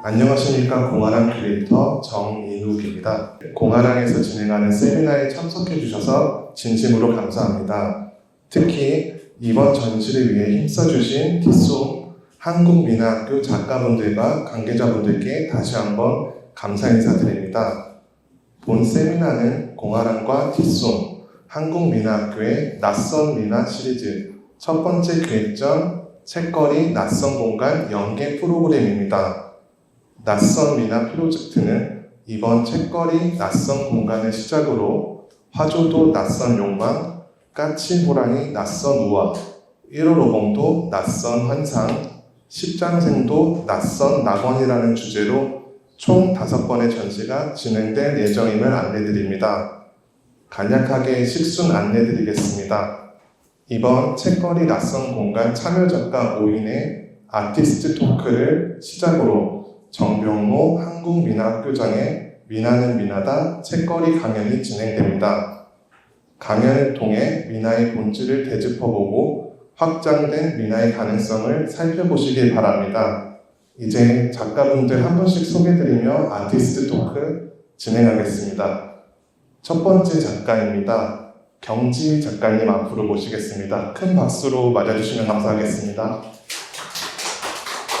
안녕하십니까. 공화랑 큐레이터 정인욱입니다. 공화랑에서 진행하는 세미나에 참석해 주셔서 진심으로 감사합니다. 특히 이번 전시를 위해 힘써주신 티송 한국민화학교 작가분들과 관계자분들께 다시 한번 감사 인사드립니다. 본 세미나는 공화랑과 티송 한국민화학교의 낯선 민화 시리즈 첫 번째 기획전 책거리 낯선 공간 연계 프로그램입니다. 낯선 민화 프로젝트는 이번 책거리 낯선 공간을 시작으로 화조도 낯선 욕망, 까치 호랑이 낯선 우화, 1월 오봉도 낯선 환상, 십장생도 낯선 낙원이라는 주제로 총 5번의 전시가 진행될 예정임을 안내드립니다. 간략하게 식순 안내드리겠습니다. 이번 책거리 낯선 공간 참여 작가 5인의 아티스트 토크를 시작으로 정병모 한국민화학교장의 민화는 민화다 책거리 강연이 진행됩니다. 강연을 통해 민화의 본질을 되짚어보고 확장된 민화의 가능성을 살펴보시길 바랍니다. 이제 작가분들 한 분씩 소개드리며 아티스트 토크 진행하겠습니다. 첫 번째 작가입니다. 경지 작가님 앞으로 모시겠습니다. 큰 박수로 맞아주시면 감사하겠습니다.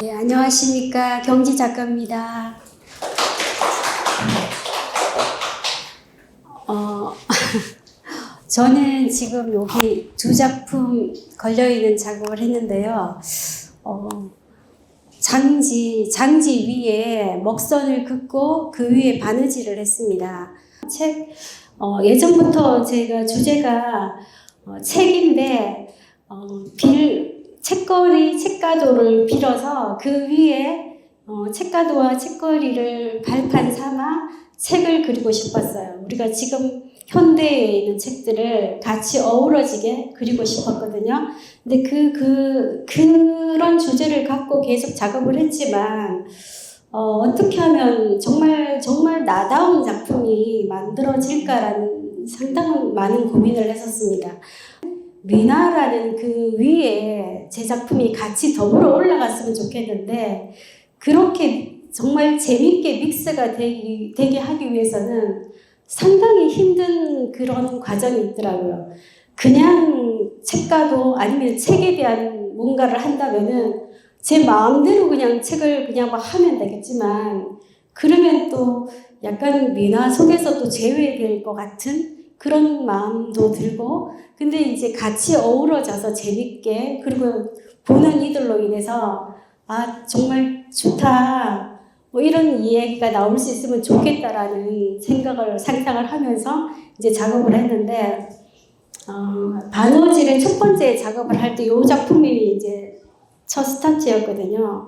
네, 안녕하십니까. 경지 작가입니다. 저는 지금 여기 2작품 걸려있는 작업을 했는데요. 장지 위에 먹선을 긋고 그 위에 바느질을 했습니다. 예전부터 제가 주제가 책인데 책거리, 책가도를 빌어서 그 위에 책가도와 책거리를 발판 삼아 책을 그리고 싶었어요. 우리가 지금 현대에 있는 책들을 같이 어우러지게 그리고 싶었거든요. 근데 그런 주제를 갖고 계속 작업을 했지만 어떻게 하면 정말 나다운 작품이 만들어질까라는 상당히 많은 고민을 했었습니다. 민화라는 그 위에 제 작품이 같이 더불어 올라갔으면 좋겠는데 그렇게 정말 재밌게 믹스가 되게 하기 위해서는 상당히 힘든 그런 과정이 있더라고요. 그냥 책가도 아니면 책에 대한 뭔가를 한다면은 제 마음대로 그냥 책을 그냥 막 하면 되겠지만 그러면 또 약간 민화 속에서 또 제외될 것 같은 그런 마음도 들고 근데 이제 같이 어우러져서 재밌게 그리고 보는 이들로 인해서 아 정말 좋다 뭐 이런 이야기가 나올 수 있으면 좋겠다라는 상상을 하면서 이제 작업을 했는데 바느질의 첫 번째 작업을 할 때 이 작품이 이제 첫 스타트였거든요.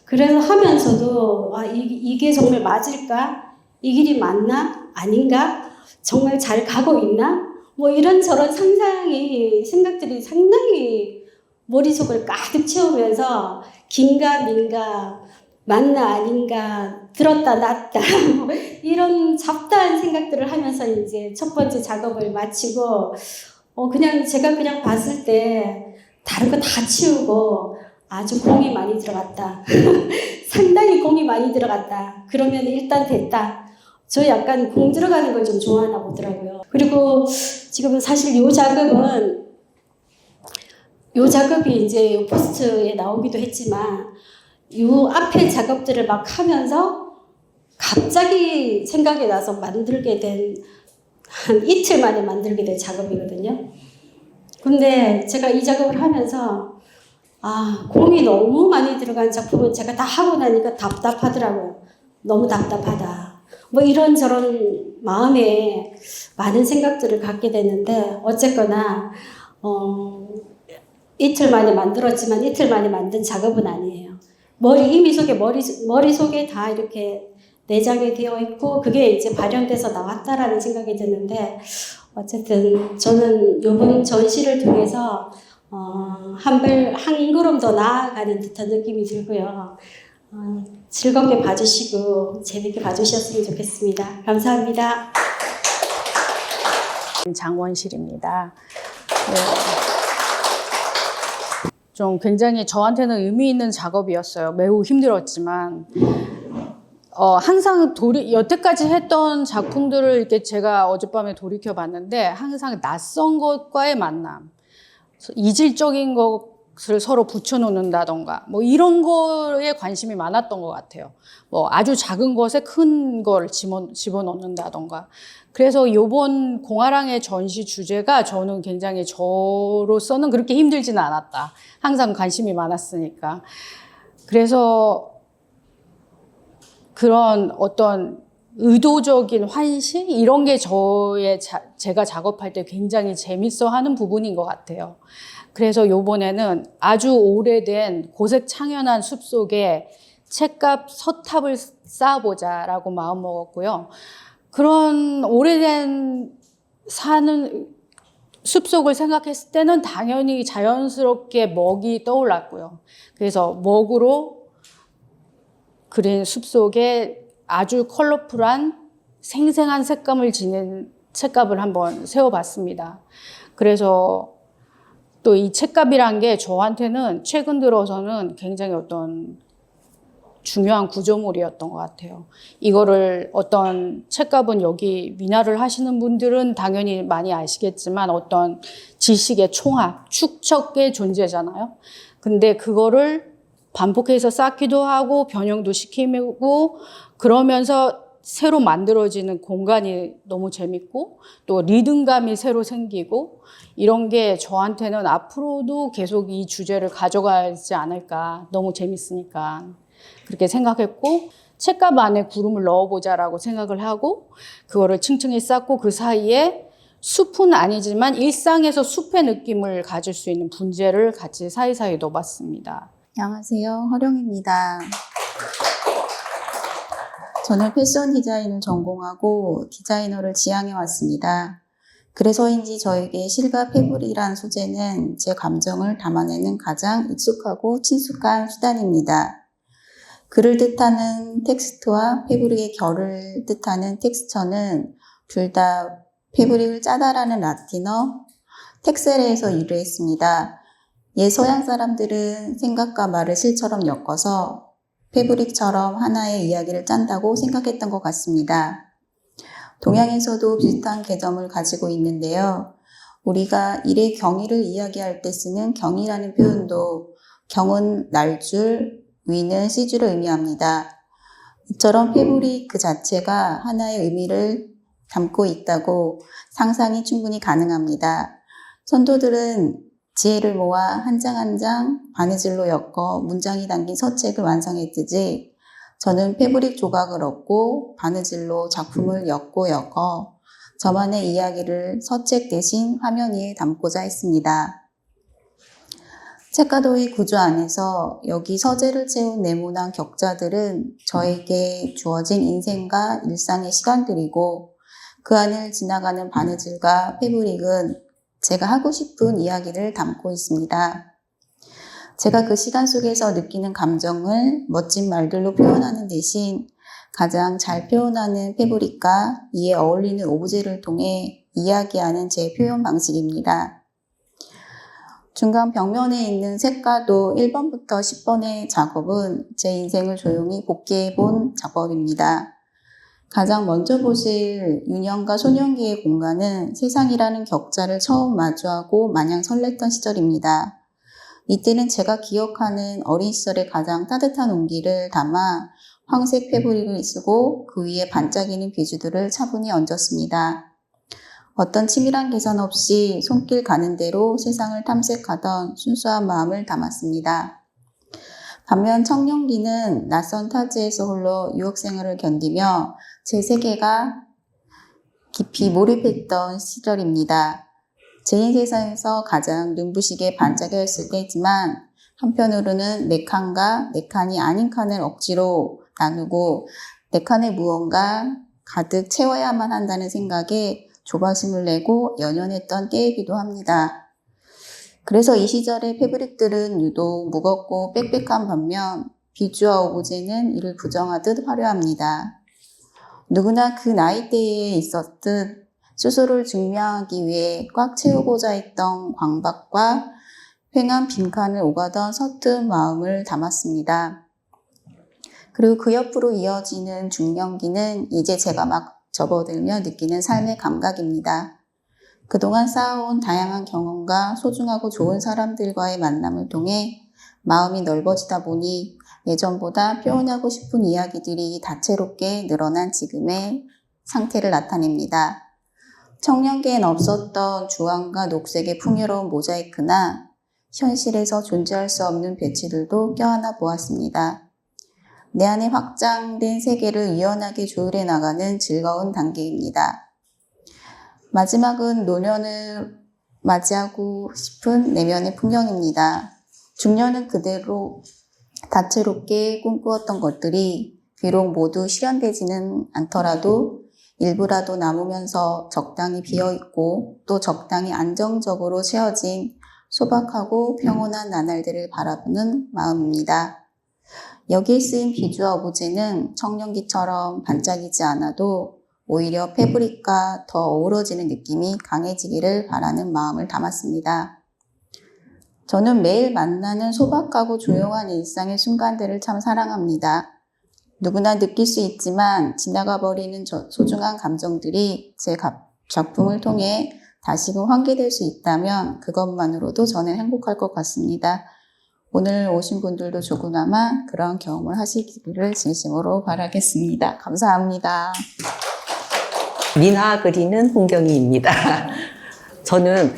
그래서 하면서도 아 이게 정말 맞을까? 이 길이 맞나? 아닌가? 정말 잘 가고 있나? 뭐 이런저런 생각들이 상당히 머릿속을 가득 채우면서 긴가 민가 맞나 아닌가 들었다 놨다 뭐 이런 잡다한 생각들을 하면서 이제 첫 번째 작업을 마치고 그냥 제가 그냥 봤을 때 다른 거 다 치우고 아주 공이 많이 들어갔다 상당히 공이 많이 들어갔다 그러면 일단 됐다 저 약간 공 들어가는 걸 좀 좋아하나 보더라고요. 그리고 지금 사실 요 작업이 이제 포스트에 나오기도 했지만 요 앞에 작업들을 막 하면서 갑자기 생각이 나서 만들게 된 한 이틀 만에 만들게 된 작업이거든요. 근데 제가 이 작업을 하면서 공이 너무 많이 들어간 작품은 제가 다 하고 나니까 답답하더라고요. 너무 답답하다. 뭐 이런저런 마음에 많은 생각들을 갖게 됐는데 어쨌거나 이틀 만에 만들었지만 이틀 만에 만든 작업은 아니에요. 머릿속에 다 이렇게 내장이 되어 있고 그게 이제 발현돼서 나왔다라는 생각이 드는데 어쨌든 저는 이번 전시를 통해서 한 걸음 더 나아가는 듯한 느낌이 들고요. 즐겁게 봐주시고 재밌게 봐주셨으면 좋겠습니다. 감사합니다. 장원실입니다. 좀 굉장히 저한테는 의미 있는 작업이었어요. 매우 힘들었지만 항상 여태까지 했던 작품들을 이렇게 제가 어젯밤에 돌이켜 봤는데 항상 낯선 것과의 만남, 이질적인 것을 서로 붙여놓는다던가 뭐 이런 거에 관심이 많았던 것 같아요. 뭐 아주 작은 것에 큰 걸 집어넣는다던가. 그래서 요번 공화랑의 전시 주제가 저는 굉장히 저로서는 그렇게 힘들지는 않았다. 항상 관심이 많았으니까. 그래서 그런 어떤 의도적인 환시? 이런 게 제가 작업할 때 굉장히 재밌어 하는 부분인 것 같아요. 그래서 요번에는 아주 오래된 고색 창연한 숲속에 책갑 서탑을 쌓아보자라고 마음먹었고요. 그런 오래된 사는 숲속을 생각했을 때는 당연히 자연스럽게 먹이 떠올랐고요. 그래서 먹으로 그린 숲속에 아주 컬러풀한 생생한 색감을 지닌 책갑을 한번 세워봤습니다. 그래서 또 이 책갑이란 게 저한테는 최근 들어서는 굉장히 어떤 중요한 구조물이었던 것 같아요. 이거를 어떤 책갑은 여기 미나를 하시는 분들은 당연히 많이 아시겠지만 어떤 지식의 총합, 축척의 존재잖아요. 근데 그거를 반복해서 쌓기도 하고 변형도 시키고 그러면서 새로 만들어지는 공간이 너무 재밌고 또 리듬감이 새로 생기고 이런 게 저한테는 앞으로도 계속 이 주제를 가져가지 않을까. 너무 재밌으니까. 그렇게 생각했고 책갑 안에 구름을 넣어보자라고 생각을 하고 그거를 층층이 쌓고 그 사이에 숲은 아니지만 일상에서 숲의 느낌을 가질 수 있는 분재를 같이 사이사이 넣어봤습니다. 안녕하세요. 허령입니다. 저는 패션 디자인을 전공하고 디자이너를 지향해 왔습니다. 그래서인지 저에게 실과 패브릭이란 소재는 제 감정을 담아내는 가장 익숙하고 친숙한 수단입니다. 글을 뜻하는 텍스트와 패브릭의 결을 뜻하는 텍스처는 둘 다 패브릭을 짜다라는 라틴어 텍세레에서 유래했습니다. 옛 서양 사람들은 생각과 말을 실처럼 엮어서 패브릭처럼 하나의 이야기를 짠다고 생각했던 것 같습니다. 동양에서도 비슷한 개념을 가지고 있는데요. 우리가 일의 경위를 이야기할 때 쓰는 경이라는 표현도 경은 날줄, 위는 시줄을 의미합니다. 이처럼 패브릭 그 자체가 하나의 의미를 담고 있다고 상상이 충분히 가능합니다. 선도들은 지혜를 모아 한 장 한 장 바느질로 엮어 문장이 담긴 서책을 완성했듯이 저는 패브릭 조각을 얻고 바느질로 작품을 엮어 저만의 이야기를 서책 대신 화면 위에 담고자 했습니다. 책가도의 구조 안에서 여기 서재를 채운 네모난 격자들은 저에게 주어진 인생과 일상의 시간들이고 그 안을 지나가는 바느질과 패브릭은 제가 하고 싶은 이야기를 담고 있습니다. 제가 그 시간 속에서 느끼는 감정을 멋진 말들로 표현하는 대신 가장 잘 표현하는 패브릭과 이에 어울리는 오브제를 통해 이야기하는 제 표현 방식입니다. 중간 벽면에 있는 색가도 1번부터 10번의 작업은 제 인생을 조용히 복기해 본 작업입니다. 가장 먼저 보실 유년과 소년기의 공간은 세상이라는 격자를 처음 마주하고 마냥 설렜던 시절입니다. 이때는 제가 기억하는 어린 시절의 가장 따뜻한 온기를 담아 황색 패브릭을 쓰고 그 위에 반짝이는 비주들을 차분히 얹었습니다. 어떤 치밀한 계산 없이 손길 가는 대로 세상을 탐색하던 순수한 마음을 담았습니다. 반면 청년기는 낯선 타지에서 홀로 유학 생활을 견디며 제 세계가 깊이 몰입했던 시절입니다. 제 인생에서 가장 눈부시게 반짝였을 때지만 한편으로는 네 칸과 네 칸이 아닌 칸을 억지로 나누고 네 칸에 무언가 가득 채워야만 한다는 생각에 조바심을 내고 연연했던 때이기도 합니다. 그래서 이 시절의 패브릭들은 유독 무겁고 빽빽한 반면 비주와 오브제는 이를 부정하듯 화려합니다. 누구나 그 나이대에 있었듯 스스로를 증명하기 위해 꽉 채우고자 했던 광박과 횡한 빈칸을 오가던 서툰 마음을 담았습니다. 그리고 그 옆으로 이어지는 중년기는 이제 제가 막 접어들며 느끼는 삶의 감각입니다. 그동안 쌓아온 다양한 경험과 소중하고 좋은 사람들과의 만남을 통해 마음이 넓어지다 보니 예전보다 표현하고 싶은 이야기들이 다채롭게 늘어난 지금의 상태를 나타냅니다. 청년기엔 없었던 주황과 녹색의 풍요로운 모자이크나 현실에서 존재할 수 없는 배치들도 껴안아 보았습니다. 내 안에 확장된 세계를 유연하게 조율해 나가는 즐거운 단계입니다. 마지막은 노년을 맞이하고 싶은 내면의 풍경입니다. 중년은 그대로 다채롭게 꿈꾸었던 것들이 비록 모두 실현되지는 않더라도 일부라도 남으면서 적당히 비어있고 또 적당히 안정적으로 채워진 소박하고 평온한 나날들을 바라보는 마음입니다. 여기에 쓰인 비주와 오브제는 청년기처럼 반짝이지 않아도 오히려 패브릭과 더 어우러지는 느낌이 강해지기를 바라는 마음을 담았습니다. 저는 매일 만나는 소박하고 조용한 일상의 순간들을 참 사랑합니다. 누구나 느낄 수 있지만 지나가 버리는 소중한 감정들이 제 작품을 통해 다시금 환기될 수 있다면 그것만으로도 저는 행복할 것 같습니다. 오늘 오신 분들도 조금나마 그런 경험을 하시기를 진심으로 바라겠습니다. 감사합니다. 민화 그리는 홍경희입니다. 저는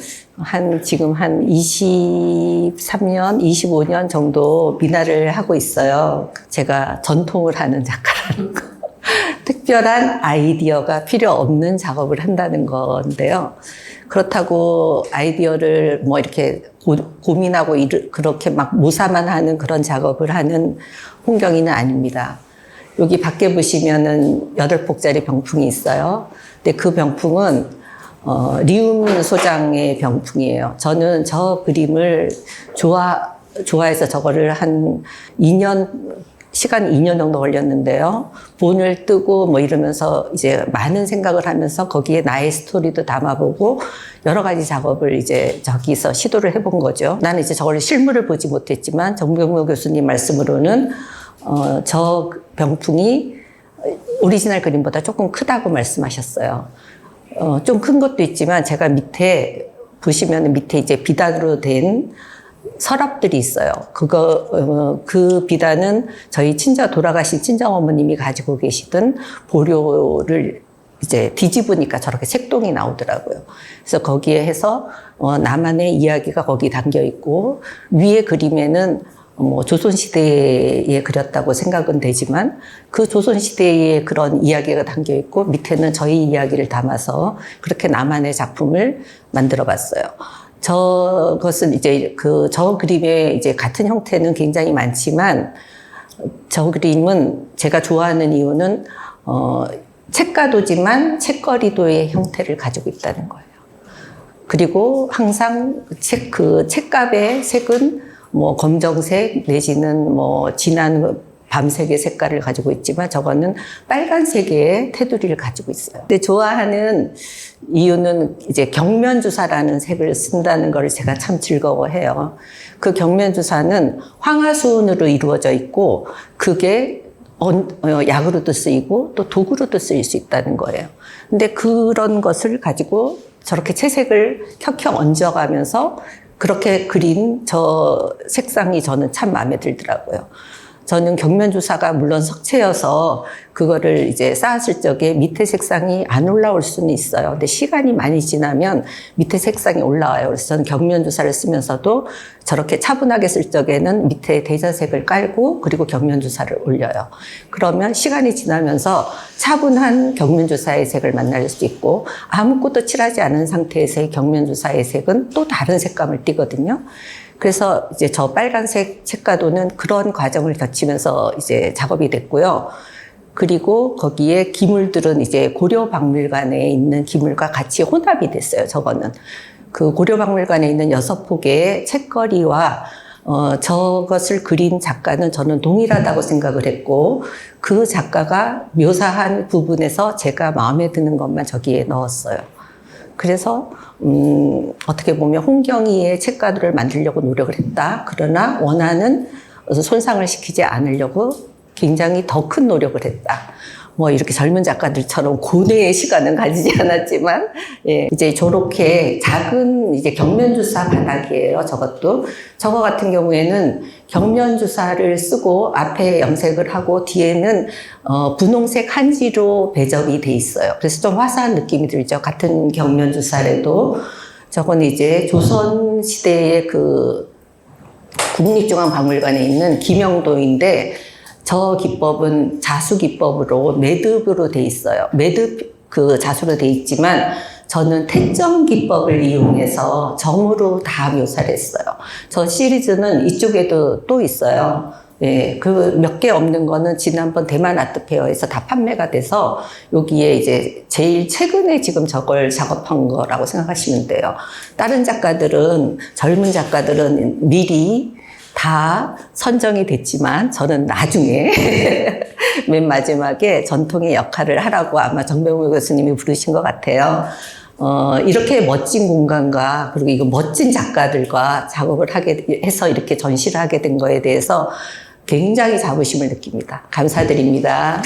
지금 한 23년, 25년 정도 민화를 하고 있어요. 제가 전통을 하는 작가라는 거. 특별한 아이디어가 필요 없는 작업을 한다는 건데요. 그렇다고 아이디어를 뭐 이렇게 고민하고 그렇게 막 모사만 하는 그런 작업을 하는 홍경희는 아닙니다. 여기 밖에 보시면은 8폭짜리 병풍이 있어요. 근데 그 병풍은 리움 소장의 병풍이에요. 저는 저 그림을 좋아해서 저거를 한 2년, 시간 2년 정도 걸렸는데요. 본을 뜨고 뭐 이러면서 이제 많은 생각을 하면서 거기에 나의 스토리도 담아보고 여러 가지 작업을 이제 저기서 시도를 해본 거죠. 나는 이제 저걸 실물을 보지 못했지만 정병모 교수님 말씀으로는 저 병풍이 오리지널 그림보다 조금 크다고 말씀하셨어요. 좀 큰 것도 있지만 제가 밑에 보시면 밑에 이제 비단으로 된 서랍들이 있어요. 그 비단은 저희 돌아가신 친정 어머님이 가지고 계시던 보료를 이제 뒤집으니까 저렇게 색동이 나오더라고요. 그래서 거기에 해서 나만의 이야기가 거기 담겨 있고 위에 그림에는 뭐 조선시대에 그렸다고 생각은 되지만 그 조선시대의 그런 이야기가 담겨 있고 밑에는 저희 이야기를 담아서 그렇게 나만의 작품을 만들어 봤어요. 저것은 이제 저 그림의 이제 같은 형태는 굉장히 많지만 저 그림은 제가 좋아하는 이유는 책가도지만 책거리도의 형태를 가지고 있다는 거예요. 그리고 항상 책갑의 색은 뭐 검정색 내지는 뭐 진한 밤색의 색깔을 가지고 있지만 저거는 빨간색의 테두리를 가지고 있어요. 근데 좋아하는 이유는 이제 경면주사라는 색을 쓴다는 걸 제가 참 즐거워해요. 그 경면주사는 황화수은으로 이루어져 있고 그게 약으로도 쓰이고 또 도구로도 쓰일 수 있다는 거예요. 근데 그런 것을 가지고 저렇게 채색을 켜켜 얹어가면서 그렇게 그린 저 색상이 저는 참 마음에 들더라고요. 저는 경면주사가 물론 석체여서 그거를 이제 쌓았을 적에 밑에 색상이 안 올라올 수는 있어요. 근데 시간이 많이 지나면 밑에 색상이 올라와요. 그래서 저는 경면주사를 쓰면서도 저렇게 차분하게 쓸 적에는 밑에 대자색을 깔고 그리고 경면주사를 올려요. 그러면 시간이 지나면서 차분한 경면주사의 색을 만날 수 있고 아무것도 칠하지 않은 상태에서의 경면주사의 색은 또 다른 색감을 띠거든요. 그래서 이제 저 빨간색 책가도는 그런 과정을 거치면서 이제 작업이 됐고요. 그리고 거기에 기물들은 이제 고려박물관에 있는 기물과 같이 혼합이 됐어요. 저거는 그 고려박물관에 있는 6폭의 책거리와 저것을 그린 작가는 저는 동일하다고 생각을 했고 그 작가가 묘사한 부분에서 제가 마음에 드는 것만 저기에 넣었어요. 그래서 어떻게 보면 홍경희의 책가도를 만들려고 노력을 했다. 그러나 원하는 손상을 시키지 않으려고 굉장히 더 큰 노력을 했다. 뭐 이렇게 젊은 작가들처럼 고뇌의 시간은 가지지 않았지만, 예, 이제 저렇게 작은 이제 경면주사 바닥이에요. 저것도. 저거 같은 경우에는 경면주사를 쓰고 앞에 염색을 하고 뒤에는 분홍색 한지로 배접이 돼 있어요. 그래서 좀 화사한 느낌이 들죠. 같은 경면주사라도. 저건 이제 조선 시대의 그 국립중앙박물관에 있는 김영도인데, 저 기법은 자수 기법으로 매듭으로 돼 있어요. 매듭 그 자수로 돼 있지만 저는 택점 기법을 이용해서 점으로 다 묘사를 했어요. 저 시리즈는 이쪽에도 또 있어요. 예, 그 몇 개 없는 거는 지난번 대만 아트페어에서 다 판매가 돼서 여기에 이제 제일 최근에 지금 저걸 작업한 거라고 생각하시면 돼요. 다른 작가들은, 젊은 작가들은 미리 다 선정이 됐지만 저는 나중에 맨 마지막에 전통의 역할을 하라고 아마 정병우 교수님이 부르신 것 같아요. 이렇게 멋진 공간과 그리고 이거 멋진 작가들과 작업을 하게 해서 이렇게 전시를 하게 된 거에 대해서 굉장히 자부심을 느낍니다. 감사드립니다.